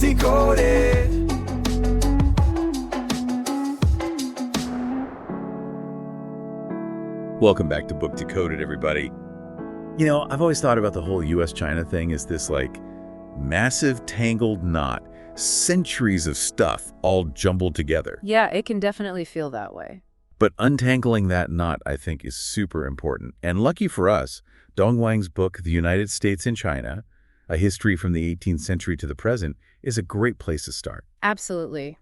Decoded. Welcome back to Book Decoded, everybody. You know, I've always thought about the whole U.S. China thing as this, massive tangled knot. Centuries of stuff all jumbled together. Yeah, it can definitely feel that way. But untangling that knot, I think, is super important. And lucky for us, Dong Wang's book, The United States in China, A History from the 18th Century to the Present, is a great place to start. Absolutely.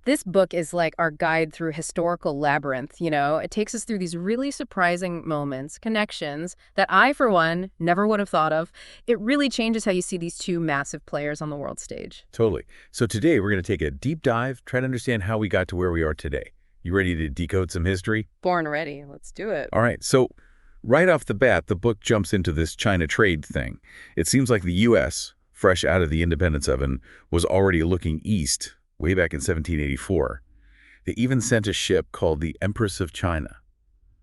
This book is like our guide through historical labyrinth, you know? It takes us through these really surprising moments, connections, that I, for one, never would have thought of. It really changes how you see these two massive players on the world stage. Totally. So today we're going to take a deep dive, try to understand how we got to where we are today. You ready to decode some history? Born ready. Let's do it. All right. So right off the bat, the book jumps into this China trade thing. It seems like the U.S., fresh out of the independence oven, was already looking east way back in 1784. They even sent a ship called the Empress of China.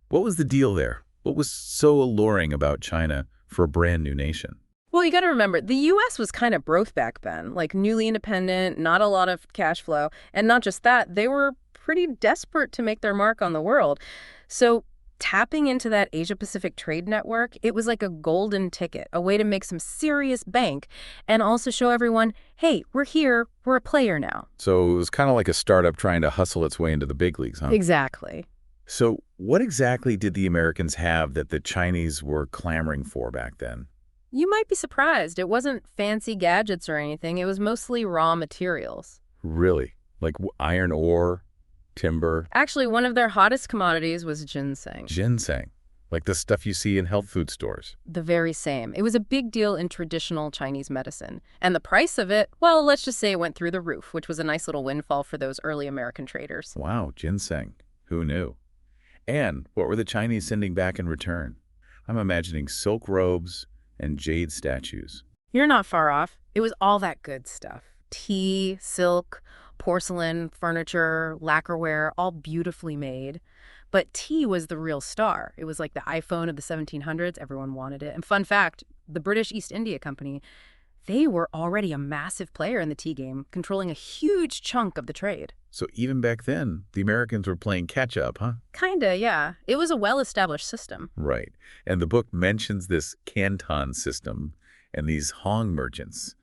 What was the deal there? What was so alluring about China for a brand new nation? Well, you got to remember, the U.S. was kind of broke back then, like newly independent, not a lot of cash flow. And not just that, they were pretty desperate to make their mark on the world. So tapping into that Asia-Pacific trade network, it was like a golden ticket, a way to make some serious bank and also show everyone, hey, we're here, we're a player now. So it was kind of like a startup trying to hustle its way into the big leagues, huh? Exactly. So what exactly did the Americans have that the Chinese were clamoring for back then? You might be surprised. It wasn't fancy gadgets or anything. It was mostly raw materials. Really? Like iron ore? Timber? Actually, one of their hottest commodities was ginseng. Ginseng, like the stuff you see in health food stores. The very same. It was a big deal in traditional Chinese medicine. And the price of it, well, let's just say it went through the roof, which was a nice little windfall for those early American traders. Wow, ginseng. Who knew? And what were the Chinese sending back in return? I'm imagining silk robes and jade statues. You're not far off. It was all that good stuff. Tea, silk, porcelain, furniture, lacquerware, all beautifully made. But tea was the real star. It was like the iPhone of the 1700s. Everyone wanted it. And fun fact, the British East India Company, they were already a massive player in the tea game, controlling a huge chunk of the trade. So even back then, the Americans were playing catch-up, huh? Kinda, yeah. It was a well-established system. Right. And the book mentions this Canton system and these Hong merchants.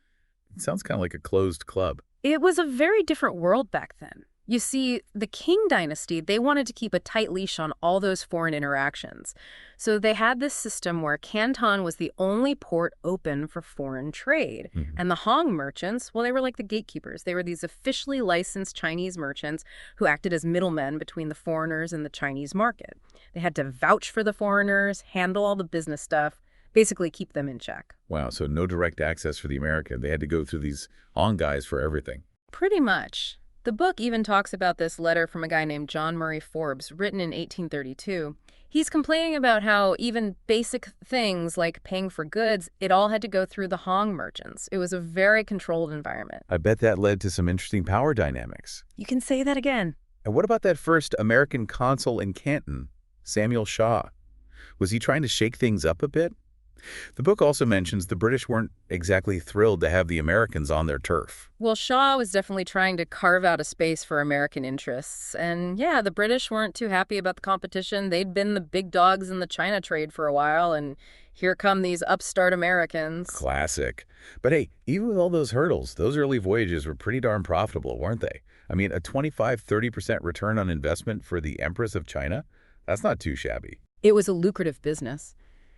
It sounds kind of like a closed club. It was a very different world back then. You see, the Qing dynasty, they wanted to keep a tight leash on all those foreign interactions. So they had this system where Canton was the only port open for foreign trade. And the Hong merchants, well, they were like the gatekeepers. They were these officially licensed Chinese merchants who acted as middlemen between the foreigners and the Chinese market. They had to vouch for the foreigners, handle all the business stuff, basically keep them in check. Wow, so no direct access for the American. They had to go through these Hong guys for everything. Pretty much. The book even talks about this letter from a guy named John Murray Forbes, written in 1832. He's complaining about how even basic things like paying for goods, it all had to go through the Hong merchants. It was a very controlled environment. I bet that led to some interesting power dynamics. You can say that again. And what about that first American consul in Canton, Samuel Shaw? Was he trying to shake things up a bit? The book also mentions the British weren't exactly thrilled to have the Americans on their turf. Well, Shaw was definitely trying to carve out a space for American interests. And yeah, the British weren't too happy about the competition. They'd been the big dogs in the China trade for a while, and here come these upstart Americans. Classic. But hey, even with all those hurdles, those early voyages were pretty darn profitable, weren't they? I mean, a 25–30% return on investment for the Empress of China? That's not too shabby. It was a lucrative business.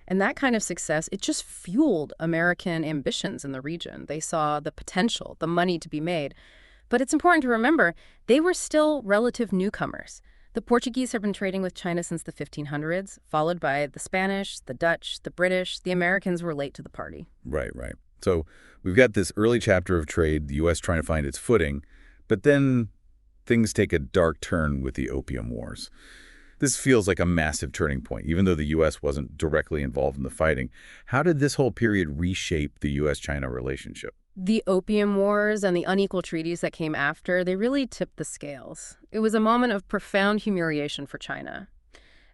And that kind of success, it just fueled American ambitions in the region. They saw the potential, the money to be made. But it's important to remember, they were still relative newcomers. The Portuguese have been trading with China since the 1500s, followed by the Spanish, the Dutch, the British. The Americans were late to the party. Right. So we've got this early chapter of trade, the U.S. trying to find its footing, but then things take a dark turn with the Opium Wars. This feels like a massive turning point, even though the U.S. wasn't directly involved in the fighting. How did this whole period reshape the U.S.-China relationship? The Opium Wars and the unequal treaties that came after, they really tipped the scales. It was a moment of profound humiliation for China.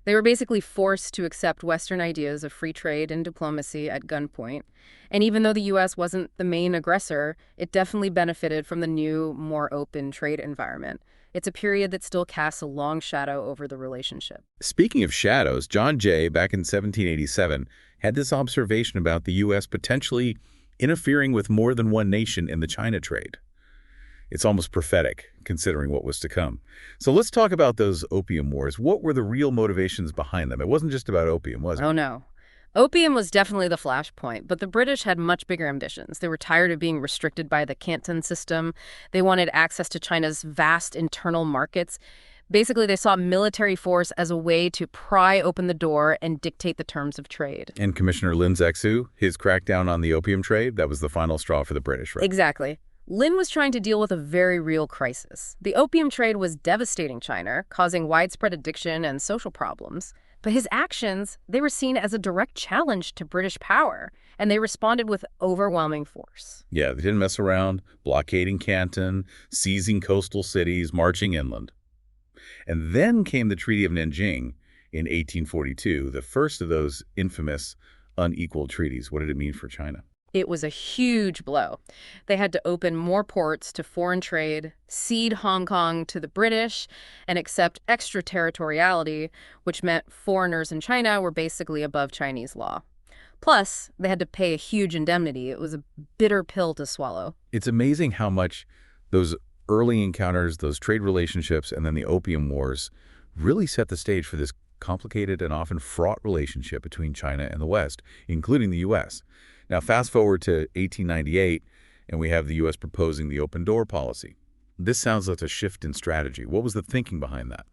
They were basically forced to accept Western ideas of free trade and diplomacy at gunpoint. And even though the U.S. wasn't the main aggressor, it definitely benefited from the new, more open trade environment. It's a period that still casts a long shadow over the relationship. Speaking of shadows, John Jay, back in 1787, had this observation about the U.S. potentially interfering with more than one nation in the China trade. It's almost prophetic, considering what was to come. So let's talk about those Opium Wars. What were the real motivations behind them? It wasn't just about opium, was it? Oh, no. Opium was definitely the flashpoint, but the British had much bigger ambitions. They were tired of being restricted by the Canton system. They wanted access to China's vast internal markets. Basically, they saw military force as a way to pry open the door and dictate the terms of trade. And Commissioner Lin Zexu, his crackdown on the opium trade, that was the final straw for the British, right? Exactly. Lin was trying to deal with a very real crisis. The opium trade was devastating China, causing widespread addiction and social problems. But his actions, they were seen as a direct challenge to British power, and they responded with overwhelming force. Yeah, they didn't mess around, blockading Canton, seizing coastal cities, marching inland. And then came the Treaty of Nanjing in 1842, the first of those infamous unequal treaties. What did it mean for China? It was a huge blow. They had to open more ports to foreign trade, cede Hong Kong to the British, and accept extraterritoriality, which meant foreigners in China were basically above Chinese law. Plus, they had to pay a huge indemnity. It was a bitter pill to swallow. It's amazing how much those early encounters, those trade relationships, and then the Opium Wars really set the stage for this complicated and often fraught relationship between China and the West, including the U.S. Now, fast forward to 1898, and we have the U.S. proposing the open door policy. This sounds like a shift in strategy. What was the thinking behind that?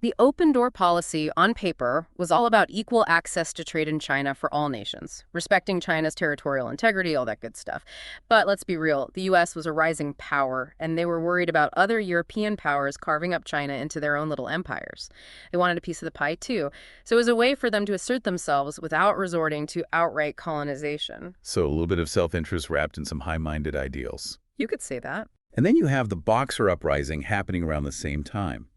The open door policy, on paper, was all about equal access to trade in China for all nations, respecting China's territorial integrity, all that good stuff. But let's be real, the U.S. was a rising power, and they were worried about other European powers carving up China into their own little empires. They wanted a piece of the pie, too. So it was a way for them to assert themselves without resorting to outright colonization. So a little bit of self-interest wrapped in some high-minded ideals. You could say that. And then you have the Boxer Uprising happening around the same time.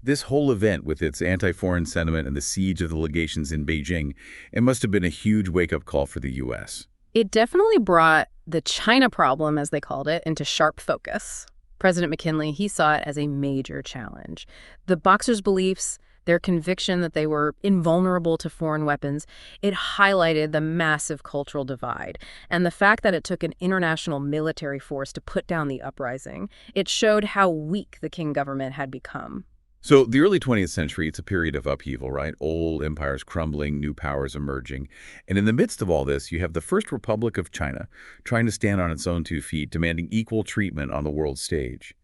This whole event, with its anti-foreign sentiment and the siege of the legations in Beijing, it must have been a huge wake-up call for the U.S. It definitely brought the China problem, as they called it, into sharp focus. President McKinley, he saw it as a major challenge. The Boxers' beliefs, their conviction that they were invulnerable to foreign weapons, it highlighted the massive cultural divide. And the fact that it took an international military force to put down the uprising, it showed how weak the Qing government had become. So the early 20th century, it's a period of upheaval, right? Old empires crumbling, new powers emerging. And in the midst of all this, you have the First Republic of China trying to stand on its own 2 feet, demanding equal treatment on the world stage.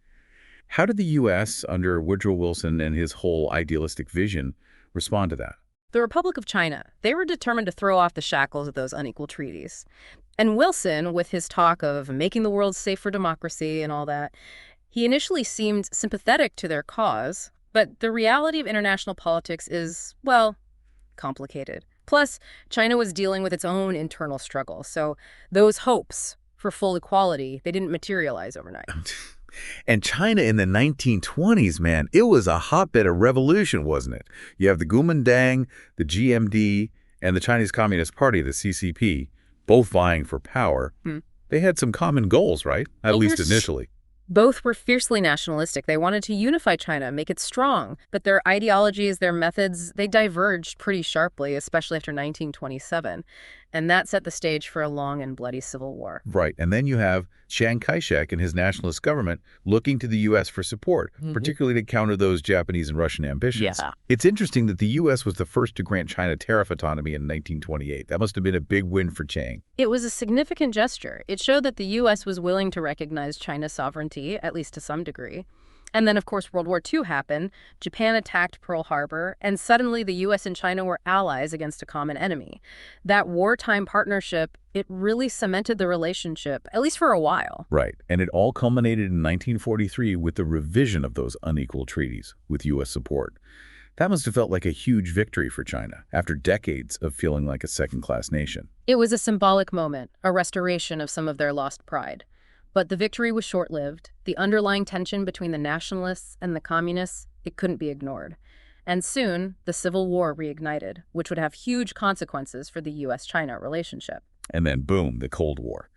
How did the U.S., under Woodrow Wilson and his whole idealistic vision, respond to that? The Republic of China, they were determined to throw off the shackles of those unequal treaties. And Wilson, with his talk of making the world safe for democracy and all that, he initially seemed sympathetic to their cause. But the reality of international politics is, well, complicated. Plus, China was dealing with its own internal struggle. So those hopes for full equality, they didn't materialize overnight. And China in the 1920s, man, it was a hotbed of revolution, wasn't it? You have the Kuomintang, the GMD, and the Chinese Communist Party, the CCP, both vying for power. They had some common goals, right? At least initially. Both were fiercely nationalistic. They wanted to unify China, make it strong. But their ideologies, their methods, they diverged pretty sharply, especially after 1927. And that set the stage for a long and bloody civil war. Right. And then you have Chiang Kai-shek and his nationalist government looking to the U.S. for support, particularly to counter those Japanese and Russian ambitions. Yeah. It's interesting that the U.S. was the first to grant China tariff autonomy in 1928. That must have been a big win for Chiang. It was a significant gesture. It showed that the U.S. was willing to recognize China's sovereignty, at least to some degree. And then, of course, World War II happened. Japan attacked Pearl Harbor, and suddenly the U.S. and China were allies against a common enemy. That wartime partnership, it really cemented the relationship, at least for a while. Right. And it all culminated in 1943 with the revision of those unequal treaties with U.S. support. That must have felt like a huge victory for China after decades of feeling like a second-class nation. It was a symbolic moment, a restoration of some of their lost pride. But the victory was short-lived. The underlying tension between the nationalists and the communists, it couldn't be ignored. And soon, the Civil War reignited, which would have huge consequences for the U.S.-China relationship. And then, boom, the Cold War.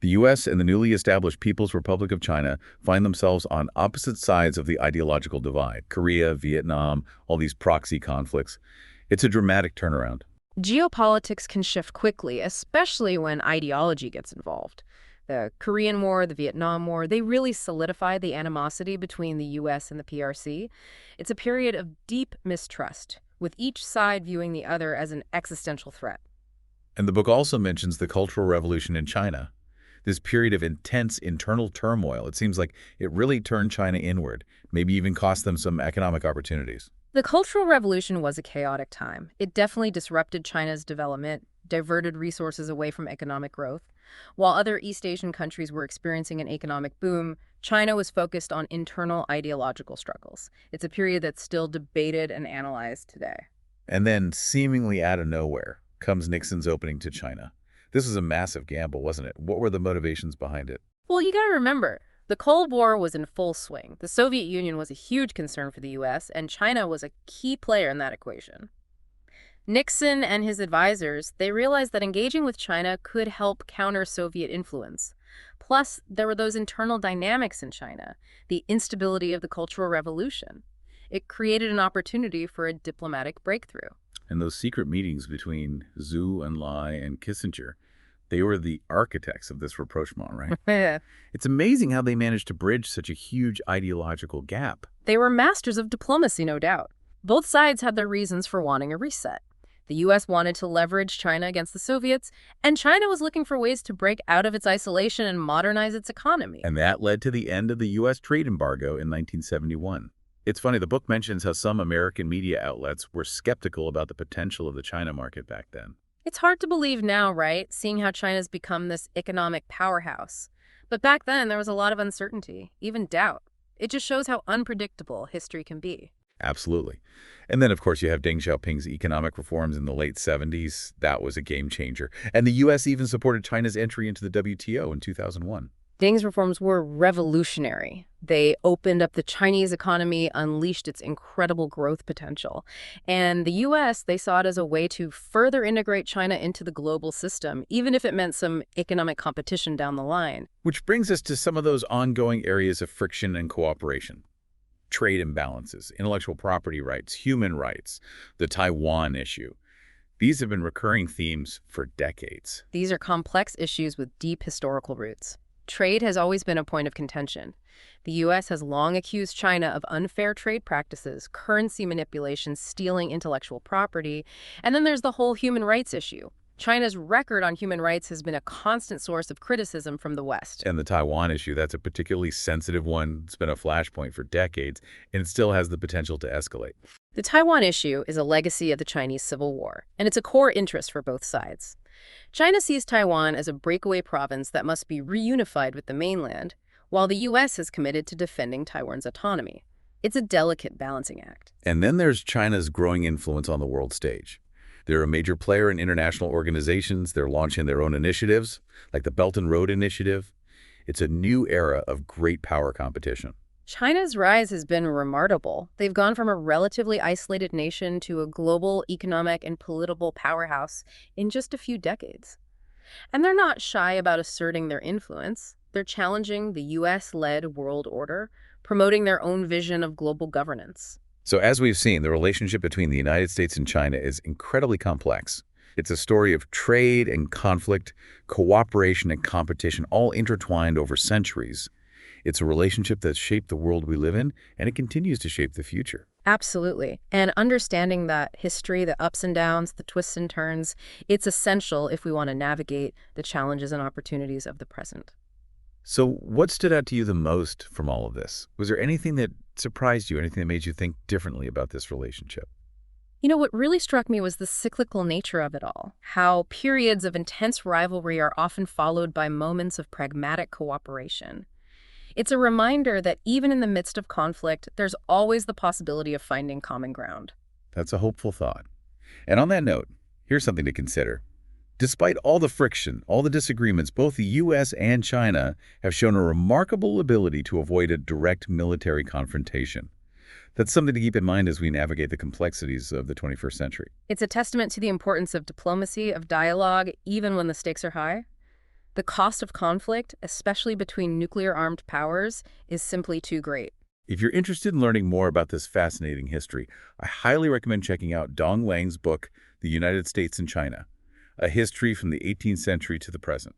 The U.S. and the newly established People's Republic of China find themselves on opposite sides of the ideological divide. Korea, Vietnam, all these proxy conflicts. It's a dramatic turnaround. Geopolitics can shift quickly, especially when ideology gets involved. The Korean War, the Vietnam War, they really solidified the animosity between the U.S. and the PRC. It's a period of deep mistrust, with each side viewing the other as an existential threat. And the book also mentions the Cultural Revolution in China. This period of intense internal turmoil, it seems like it really turned China inward, maybe even cost them some economic opportunities. The Cultural Revolution was a chaotic time. It definitely disrupted China's development, diverted resources away from economic growth. While other East Asian countries were experiencing an economic boom, China was focused on internal ideological struggles. It's a period that's still debated and analyzed today. And then, seemingly out of nowhere, comes Nixon's opening to China. This was a massive gamble, wasn't it? What were the motivations behind it? Well, you gotta remember, the Cold War was in full swing. The Soviet Union was a huge concern for the U.S., and China was a key player in that equation. Nixon and his advisors, they realized that engaging with China could help counter Soviet influence. Plus, there were those internal dynamics in China, the instability of the Cultural Revolution. It created an opportunity for a diplomatic breakthrough. And those secret meetings between Zhu and Lai and Kissinger, they were the architects of this rapprochement, right? It's amazing how they managed to bridge such a huge ideological gap. They were masters of diplomacy, no doubt. Both sides had their reasons for wanting a reset. The U.S. wanted to leverage China against the Soviets, and China was looking for ways to break out of its isolation and modernize its economy. And that led to the end of the U.S. trade embargo in 1971. It's funny, the book mentions how some American media outlets were skeptical about the potential of the China market back then. It's hard to believe now, right, seeing how China's become this economic powerhouse. But back then, there was a lot of uncertainty, even doubt. It just shows how unpredictable history can be. Absolutely. And then, of course, you have Deng Xiaoping's economic reforms in the late 70s. That was a game changer. And the U.S. even supported China's entry into the WTO in 2001. Deng's reforms were revolutionary. They opened up the Chinese economy, unleashed its incredible growth potential. And the U.S., they saw it as a way to further integrate China into the global system, even if it meant some economic competition down the line. Which brings us to some of those ongoing areas of friction and cooperation. Trade imbalances, intellectual property rights, human rights, the Taiwan issue. These have been recurring themes for decades. These are complex issues with deep historical roots. Trade has always been a point of contention. The U.S. has long accused China of unfair trade practices, currency manipulation, stealing intellectual property, and then there's the whole human rights issue. China's record on human rights has been a constant source of criticism from the West. And the Taiwan issue, that's a particularly sensitive one. It's been a flashpoint for decades, and it still has the potential to escalate. The Taiwan issue is a legacy of the Chinese Civil War, and it's a core interest for both sides. China sees Taiwan as a breakaway province that must be reunified with the mainland, while the U.S. is committed to defending Taiwan's autonomy. It's a delicate balancing act. And then there's China's growing influence on the world stage. They're a major player in international organizations. They're launching their own initiatives, like the Belt and Road Initiative. It's a new era of great power competition. China's rise has been remarkable. They've gone from a relatively isolated nation to a global economic and political powerhouse in just a few decades. And they're not shy about asserting their influence. They're challenging the U.S.-led world order, promoting their own vision of global governance. So as we've seen, the relationship between the United States and China is incredibly complex. It's a story of trade and conflict, cooperation and competition, all intertwined over centuries. It's a relationship that's shaped the world we live in, and it continues to shape the future. Absolutely. And understanding that history, the ups and downs, the twists and turns, it's essential if we want to navigate the challenges and opportunities of the present. So what stood out to you the most from all of this? Was there anything that surprised you, anything that made you think differently about this relationship? You know, what really struck me was the cyclical nature of it all, how periods of intense rivalry are often followed by moments of pragmatic cooperation. It's a reminder that even in the midst of conflict, there's always the possibility of finding common ground. That's a hopeful thought. And on that note, here's something to consider. Despite all the friction, all the disagreements, both the U.S. and China have shown a remarkable ability to avoid a direct military confrontation. That's something to keep in mind as we navigate the complexities of the 21st century. It's a testament to the importance of diplomacy, of dialogue, even when the stakes are high. The cost of conflict, especially between nuclear-armed powers, is simply too great. If you're interested in learning more about this fascinating history, I highly recommend checking out Dong Wang's book, The United States and China, A History from the 18th Century to the Present.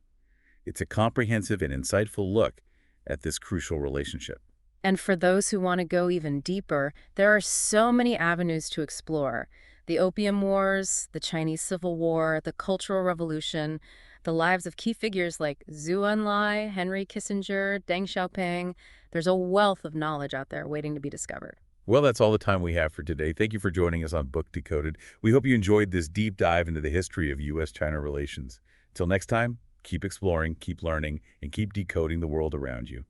It's a comprehensive and insightful look at this crucial relationship. And for those who want to go even deeper, there are so many avenues to explore. The Opium Wars, the Chinese Civil War, the Cultural Revolution, the lives of key figures like Zhou Enlai, Henry Kissinger, Deng Xiaoping. There's a wealth of knowledge out there waiting to be discovered. Well, that's all the time we have for today. Thank you for joining us on Book Decoded. We hope you enjoyed this deep dive into the history of U.S.-China relations. Till next time, keep exploring, keep learning, and keep decoding the world around you.